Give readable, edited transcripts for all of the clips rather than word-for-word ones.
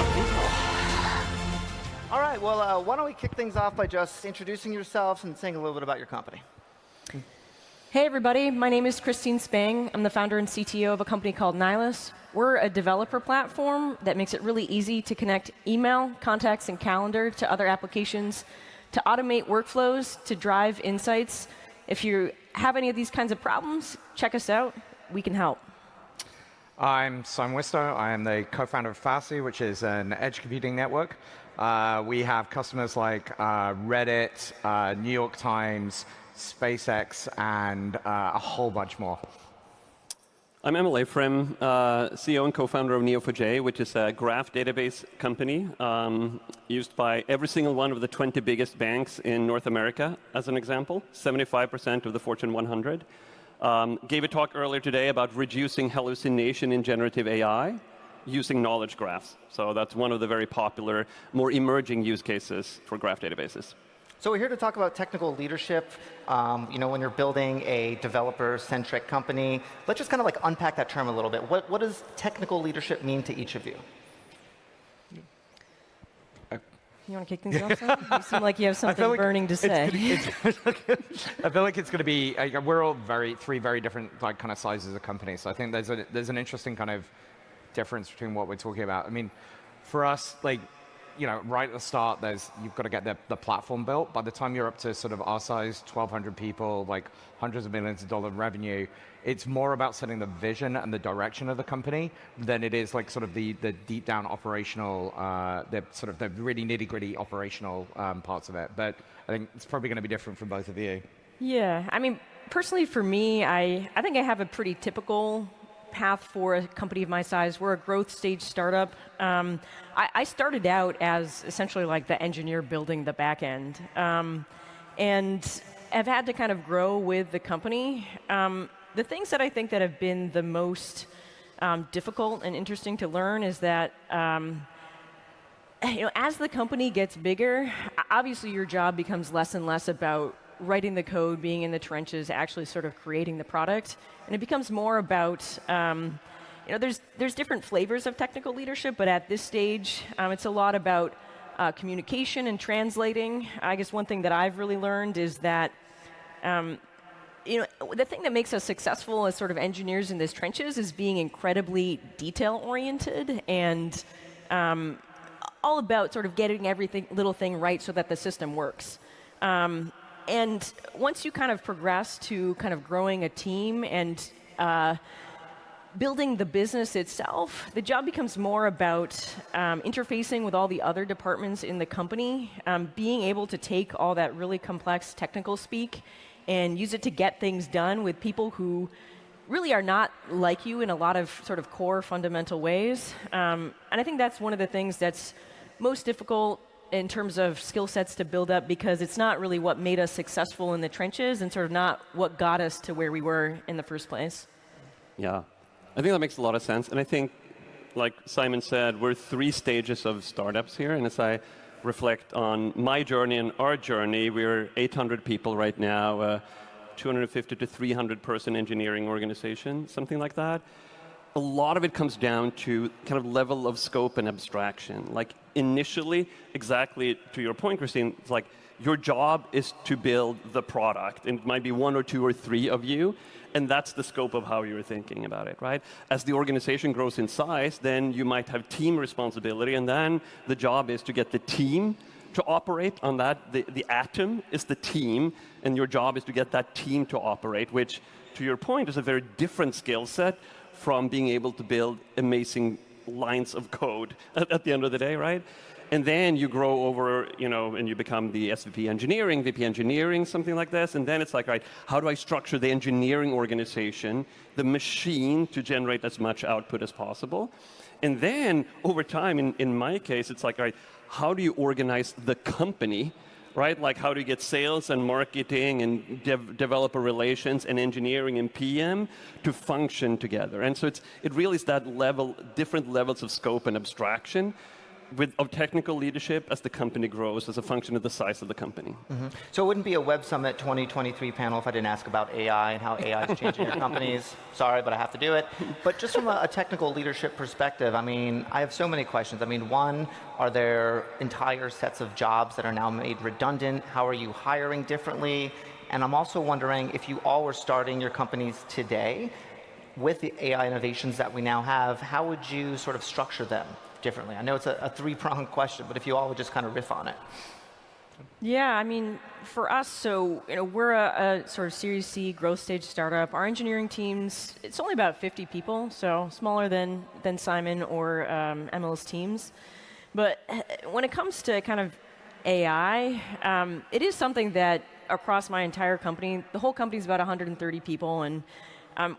of people. All right, well, why don't we kick things off by just introducing yourselves and saying a little bit about your company. Hey everybody, my name is Christine Spang. I'm the founder and CTO of a company called Nihilus. We're a developer platform that makes it really easy to connect email, contacts, and calendar to other applications, to automate workflows, to drive insights. If you have any of these kinds of problems, check us out. We can help. I'm Simon Wistow. I am the co-founder of Fastly, which is an edge computing network. We have customers like Reddit, New York Times, SpaceX, and a whole bunch more. I'm Emil Ephraim, CEO and co-founder of Neo4j, which is a graph database company used by every single one of the 20 biggest banks in North America, as an example, 75% of the Fortune 100. Gave a talk earlier today about reducing hallucination in generative AI using knowledge graphs. So that's one of the very popular, more emerging use cases for graph databases. So we're here to talk about technical leadership. When you're building a developer-centric company, let's just kind of like unpack that term a little bit. What does technical leadership mean to each of you? You want to kick things off, Simon? You seem like you have something burning to say. I feel like it's going to be, we're all three very different kind of sizes of companies. So I think there's an interesting kind of difference between what we're talking about. I mean, for us, right at the start, you've got to get the platform built. By the time you're up to sort of our size, 1,200 people, like hundreds of millions of dollars revenue, it's more about setting the vision and the direction of the company than it is like sort of the deep down operational, the really nitty gritty operational parts of it. But I think it's probably going to be different for both of you. Yeah, I mean, personally for me, I think I have a pretty typical path for a company of my size. We're a growth stage startup. I started out as essentially like the engineer building the back end, and have had to kind of grow with the company. The things that I think that have been the most difficult and interesting to learn is that as the company gets bigger, obviously your job becomes less and less about writing the code, being in the trenches, actually sort of creating the product. And it becomes more about, there's different flavors of technical leadership, but at this stage, it's a lot about communication and translating. I guess one thing that I've really learned is that, the thing that makes us successful as sort of engineers in these trenches is being incredibly detail-oriented and all about sort of getting every little thing right so that the system works. And once you kind of progress to kind of growing a team and building the business itself, the job becomes more about interfacing with all the other departments in the company, being able to take all that really complex technical speak and use it to get things done with people who really are not like you in a lot of sort of core fundamental ways. And I think that's one of the things that's most difficult in terms of skill sets to build up, because it's not really what made us successful in the trenches and sort of not what got us to where we were in the first place. Yeah, I think that makes a lot of sense. And I think, like Simon said, we're 3 stages of startups here. And as I reflect on my journey and our journey, we're 800 people right now, 250 to 300 person engineering organization, something like that. A lot of it comes down to kind of level of scope and abstraction. Like initially, exactly to your point, Christine, it's like your job is to build the product. And it might be 1 or 2 or 3 of you, and that's the scope of how you're thinking about it, right? As the organization grows in size, then you might have team responsibility, and then the job is to get the team to operate on that. The atom is the team, and your job is to get that team to operate, which, to your point, is a very different skill set from being able to build amazing lines of code at the end of the day, right? And then you grow over, and you become the SVP engineering, VP engineering, something like this. And then it's like, right, how do I structure the engineering organization, the machine, to generate as much output as possible? And then over time, in my case, it's like, right, how do you organize the company, right? Like how do you get sales and marketing and developer relations and engineering and PM to function together? And so it really is that level, different levels of scope and abstraction of technical leadership as the company grows as a function of the size of the company. So it wouldn't be a Web Summit 2023 panel if I didn't ask about AI and how AI is changing your companies. Sorry, but I have to do it. But just from a technical leadership perspective, I mean, I have so many questions. I mean, one, are there entire sets of jobs that are now made redundant? How are you hiring differently? And I'm also wondering if you all were starting your companies today with the AI innovations that we now have, how would you sort of structure them differently? I know it's a three-pronged question, but if you all would just kind of riff on it. Yeah, I mean, for us, so we're a sort of Series C growth stage startup. Our engineering teams, it's only about 50 people, so smaller than Simon or Emily's teams. But when it comes to kind of AI, it is something that across my entire company, the whole company is about 130 people, and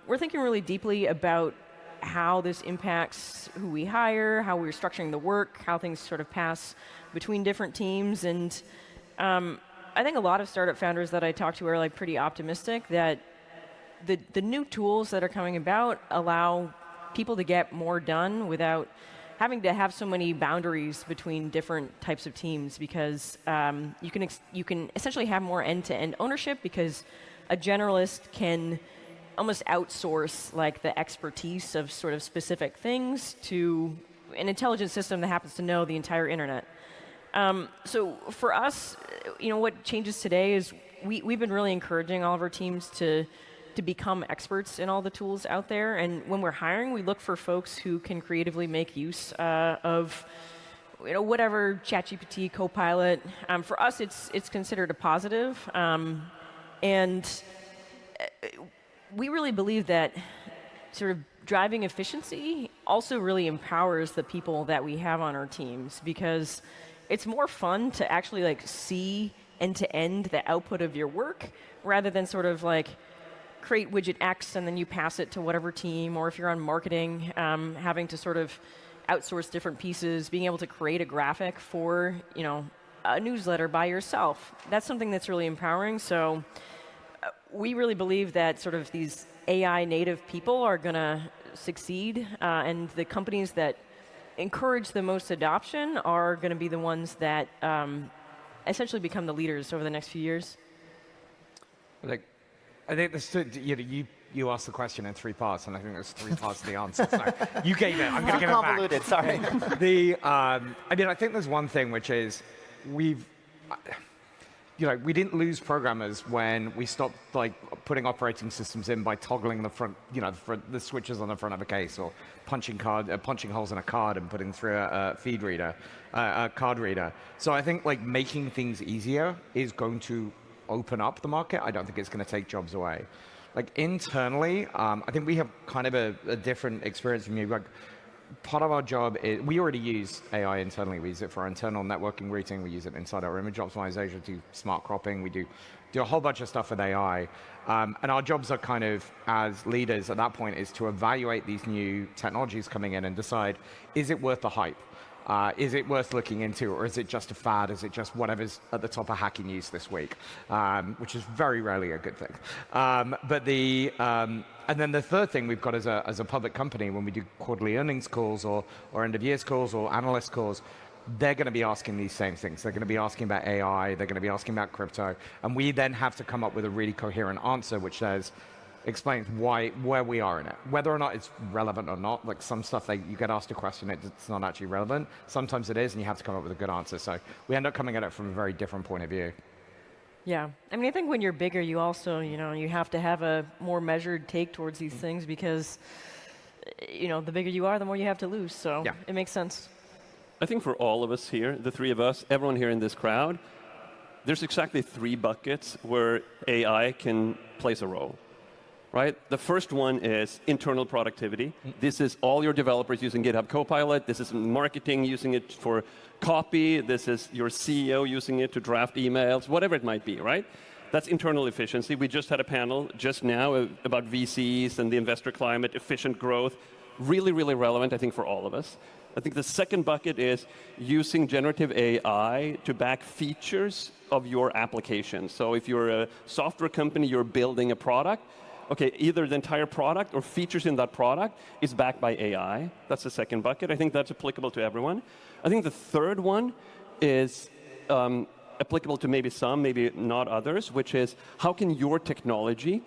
we're thinking really deeply about how this impacts who we hire, how we're structuring the work, how things sort of pass between different teams. And I think a lot of startup founders that I talk to are like pretty optimistic that the new tools that are coming about allow people to get more done without having to have so many boundaries between different types of teams, because you can essentially have more end-to-end ownership, because a generalist can almost outsource like the expertise of sort of specific things to an intelligent system that happens to know the entire internet. So for us, what changes today is we've been really encouraging all of our teams to become experts in all the tools out there. And when we're hiring, we look for folks who can creatively make use of whatever, ChatGPT, Copilot. For us, it's considered a positive. And we really believe that sort of driving efficiency also really empowers the people that we have on our teams, because it's more fun to actually like see end to end the output of your work rather than sort of like create widget X and then you pass it to whatever team, or if you're on marketing, having to sort of outsource different pieces, being able to create a graphic for a newsletter by yourself. That's something that's really empowering. So we really believe that sort of these AI native people are going to succeed, and the companies that encourage the most adoption are going to be the ones that essentially become the leaders over the next few years. I think this, you asked the question in three parts, and I think there's three parts to the answer. So you gave it. I'm going to give it back. Convoluted. Sorry. I think there's one thing, which is we didn't lose programmers when we stopped like putting operating systems in by toggling the front, the switches on the front of a case, or punching holes in a card and putting through a feed reader, a card reader. So I think like making things easier is going to open up the market. I don't think it's going to take jobs away. Like internally, I think we have kind of a different experience from you. Like, part of our job is, we already use AI internally. We use it for our internal networking routing. We use it inside our image optimization, do smart cropping. We do a whole bunch of stuff with AI. And our jobs are kind of, as leaders at that point, is to evaluate these new technologies coming in and decide, is it worth the hype? Is it worth looking into, or is it just a fad? Is it just whatever's at the top of Hacky News this week? Which is very rarely a good thing. And then the third thing we've got as a public company, when we do quarterly earnings calls or end of years calls or analyst calls, they're going to be asking these same things. They're going to be asking about AI. They're going to be asking about crypto. And we then have to come up with a really coherent answer, which explains where we are in it, whether or not it's relevant or not. Like some stuff, you get asked a question, it's not actually relevant. Sometimes it is, and you have to come up with a good answer. So we end up coming at it from a very different point of view. Yeah, I mean, I think when you're bigger, you also, you have to have a more measured take towards these things, because, the bigger you are, the more you have to lose. So yeah, it makes sense. I think for all of us here, the three of us, everyone here in this crowd, there's exactly three buckets where AI can place a role. Right? The first one is internal productivity. This is all your developers using GitHub Copilot. This is marketing using it for copy. This is your CEO using it to draft emails, whatever it might be, right? That's internal efficiency. We just had a panel just now about VCs and the investor climate, efficient growth. Really, really relevant, I think, for all of us. I think the second bucket is using generative AI to back features of your application. So if you're a software company, you're building a product, okay, either the entire product or features in that product is backed by AI. That's the second bucket. I think that's applicable to everyone. I think the third one is applicable to maybe some, maybe not others, which is how can your technology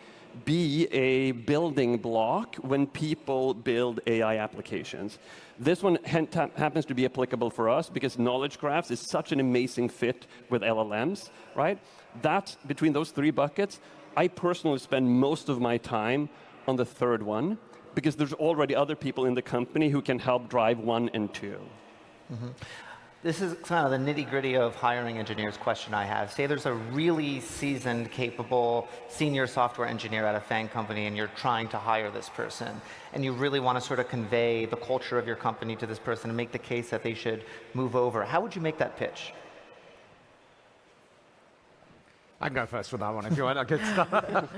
be a building block when people build AI applications? This one happens to be applicable for us because knowledge graphs is such an amazing fit with LLMs, right? That, between those three buckets, I personally spend most of my time on the third one because there's already other people in the company who can help drive 1 and 2. This is kind of the nitty-gritty of hiring engineers question I have. Say there's a really seasoned, capable senior software engineer at a FANG company and you're trying to hire this person and you really want to sort of convey the culture of your company to this person and make the case that they should move over. How would you make that pitch? I can go first with that one if you want. I could start.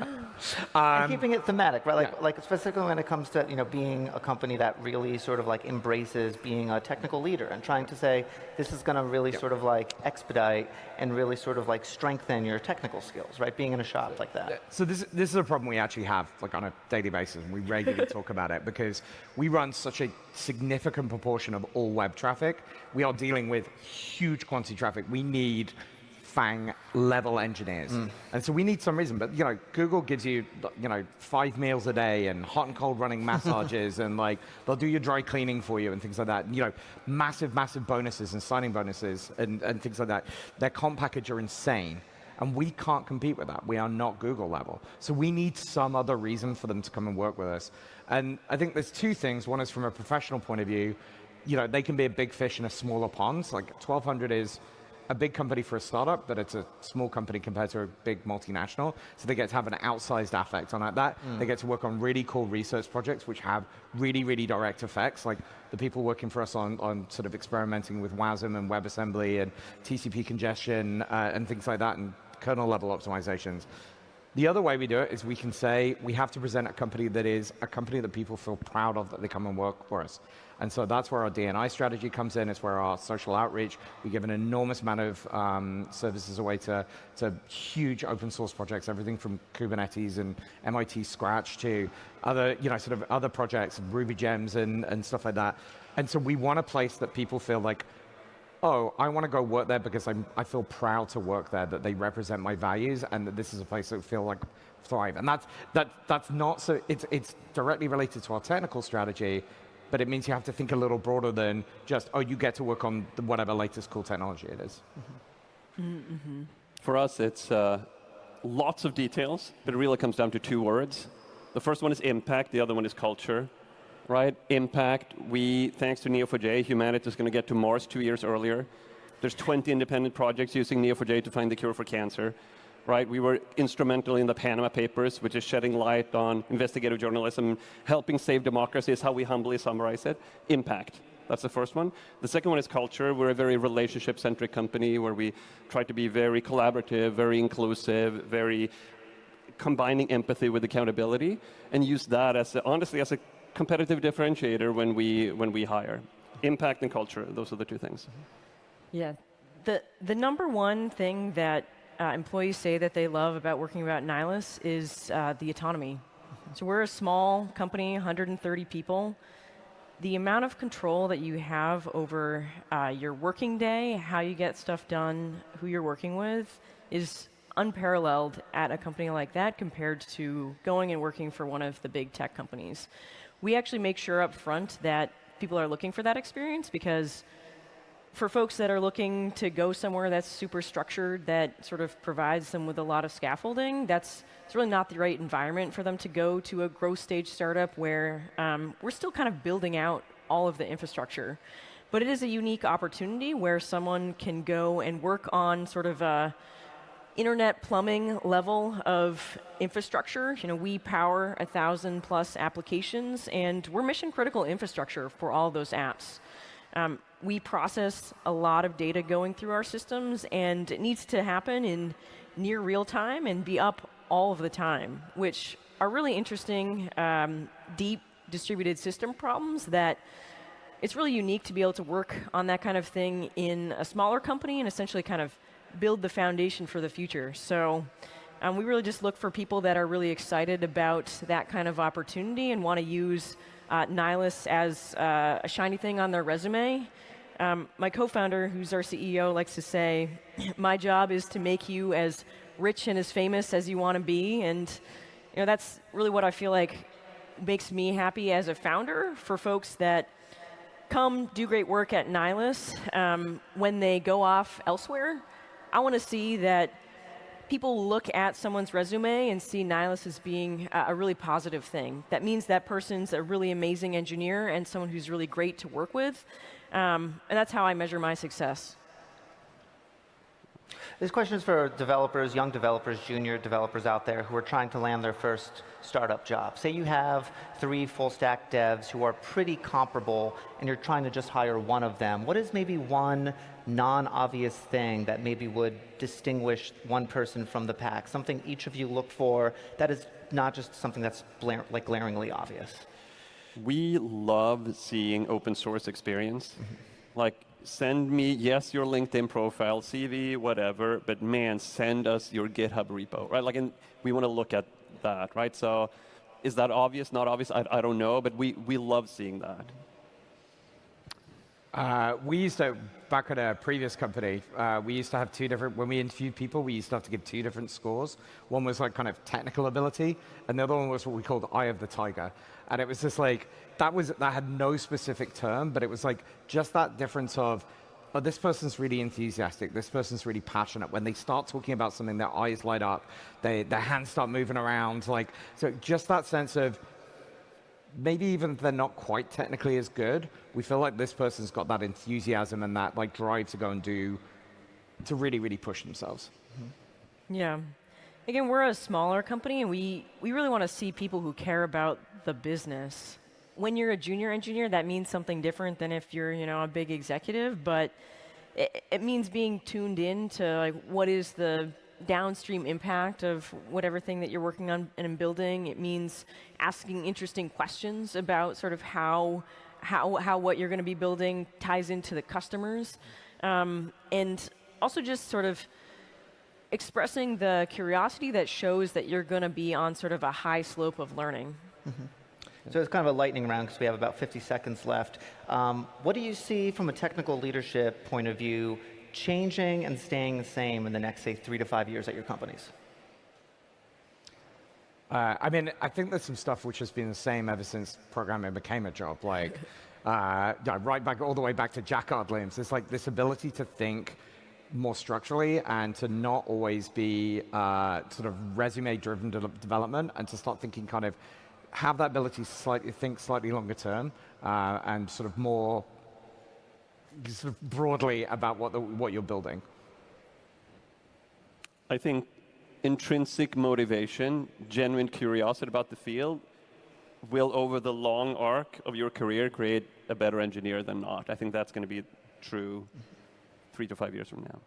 And keeping it thematic, right? Like specifically when it comes to being a company that really sort of like embraces being a technical leader and trying to say this is going to really sort of like expedite and really sort of like strengthen your technical skills, right? Being in a shop like that. So this is a problem we actually have like on a daily basis, and we regularly talk about it because we run such a significant proportion of all web traffic. We are dealing with huge quantity traffic. We need FANG level engineers. And so we need some reason, but Google gives you 5 meals a day and hot and cold running massages and like they'll do your dry cleaning for you and things like that. Massive bonuses and signing bonuses and things like that. Their comp package are insane. And we can't compete with that. We are not Google level. So we need some other reason for them to come and work with us. And I think there's two things. One is from a professional point of view, they can be a big fish in a smaller pond. Like 1200 is a big company for a startup, but it's a small company compared to a big multinational. So they get to have an outsized effect on that. They get to work on really cool research projects which have really, really direct effects. Like the people working for us on sort of experimenting with WASM and WebAssembly and TCP congestion and things like that and kernel level optimizations. The other way we do it is we can say we have to present a company that is a company that people feel proud of that they come and work for us. And so that's where our D&I strategy comes in. It's where our social outreach, we give an enormous amount of services away to huge open source projects, everything from Kubernetes and MIT Scratch to other, sort of other projects, Ruby Gems and stuff like that. And so we want a place that people feel like, oh, I want to go work there because I feel proud to work there, that they represent my values, and that this is a place that feel like thrive. And that's not so. It's directly related to our technical strategy, but it means you have to think a little broader than just you get to work on whatever latest cool technology it is. For us, it's lots of details, but it really comes down to 2 words. The first one is impact. The other one is culture. Right? Impact. Thanks to Neo4j, humanity is going to get to Mars 2 years earlier. There's 20 independent projects using Neo4j to find the cure for cancer. Right? We were instrumental in the Panama Papers, which is shedding light on investigative journalism, helping save democracy is how we humbly summarize it. Impact. That's the first one. The second one is culture. We're a very relationship-centric company where we try to be very collaborative, very inclusive, very combining empathy with accountability, and use that as honestly as a competitive differentiator when we hire. Impact and culture, those are the 2 things. Yeah, the number one thing that employees say that they love about working at Nihilus is the autonomy. So we're a small company, 130 people. The amount of control that you have over your working day, how you get stuff done, who you're working with, is unparalleled at a company like that compared to going and working for one of the big tech companies. We actually make sure up front that people are looking for that experience, because for folks that are looking to go somewhere that's super structured, that sort of provides them with a lot of scaffolding, it's really not the right environment for them to go to a growth stage startup where we're still kind of building out all of the infrastructure. But it is a unique opportunity where someone can go and work on sort of a internet plumbing level of infrastructure. We power 1,000+ applications, and we're mission critical infrastructure for all those apps. We process a lot of data going through our systems, and it needs to happen in near real time and be up all of the time, which are really interesting, deep distributed system problems that it's really unique to be able to work on that kind of thing in a smaller company and essentially kind of build the foundation for the future. So We really just look for people that are really excited about that kind of opportunity and want to use Nihilus as a shiny thing on their resume. My co-founder, who's our CEO, likes to say, my job is to make you as rich and as famous as you want to be. And that's really what I feel like makes me happy as a founder, for folks that come do great work at Nihilus. When they go off elsewhere, I want to see that people look at someone's resume and see Nihilus as being a really positive thing. That means that person's a really amazing engineer and someone who's really great to work with. And that's how I measure my success. This question is for developers, young developers, junior developers out there who are trying to land their first startup job. Say you have 3 full stack devs who are pretty comparable and you're trying to just hire one of them. What is maybe one non-obvious thing that maybe would distinguish one person from the pack? Something each of you look for that is not just something that's glaringly obvious. We love seeing open source experience. Like, send me, yes, your LinkedIn profile, CV, whatever, but man, send us your GitHub repo, right? Like, and we want to look at that, right? So is that obvious, not obvious? I don't know, but we love seeing that. We used to, back at a previous company, we used to have 2 different, when we interviewed people, we used to have to give 2 different scores. One was like kind of technical ability, and the other one was what we called Eye of the Tiger. And it was just like, that had no specific term, but it was like just that difference of, oh, this person's really enthusiastic, this person's really passionate. When they start talking about something, their eyes light up, their hands start moving around. Like, so just that sense of, maybe even if they're not quite technically as good, we feel like this person's got that enthusiasm and that like drive to go and do, to really, really push themselves. Yeah. Again, we're a smaller company, and we really want to see people who care about the business. When you're a junior engineer, that means something different than if you're, a big executive, but it means being tuned in to like what is the downstream impact of whatever thing that you're working on and building. It means asking interesting questions about sort of how what you're going to be building ties into the customers, and also just sort of expressing the curiosity that shows that you're going to be on sort of a high slope of learning. So it's kind of a lightning round because we have about 50 seconds left. What do you see from a technical leadership point of view changing and staying the same in the next, say, 3 to 5 years at your companies? I mean, I think there's some stuff which has been the same ever since programming became a job. Like, right back, all the way back to Jacquard limbs. It's like this ability to think more structurally and to not always be sort of resume-driven development, and to start thinking kind of, have that ability to think slightly longer term and sort of more sort of broadly about what you're building. I think intrinsic motivation, genuine curiosity about the field will, over the long arc of your career, create a better engineer than not. I think that's going to be true 3 to 5 years from now.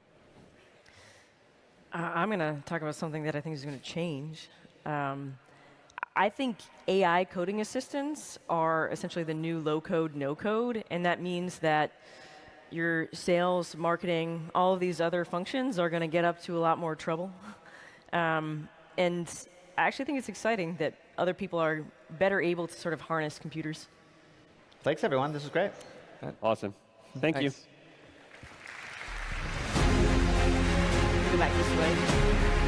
I'm going to talk about something that I think is going to change. I think AI coding assistants are essentially the new low-code, no-code, and that means that your sales, marketing, all of these other functions are going to get up to a lot more trouble. And I actually think it's exciting that other people are better able to sort of harness computers. Thanks, everyone. This is great. Awesome. Thank you. Go back this way.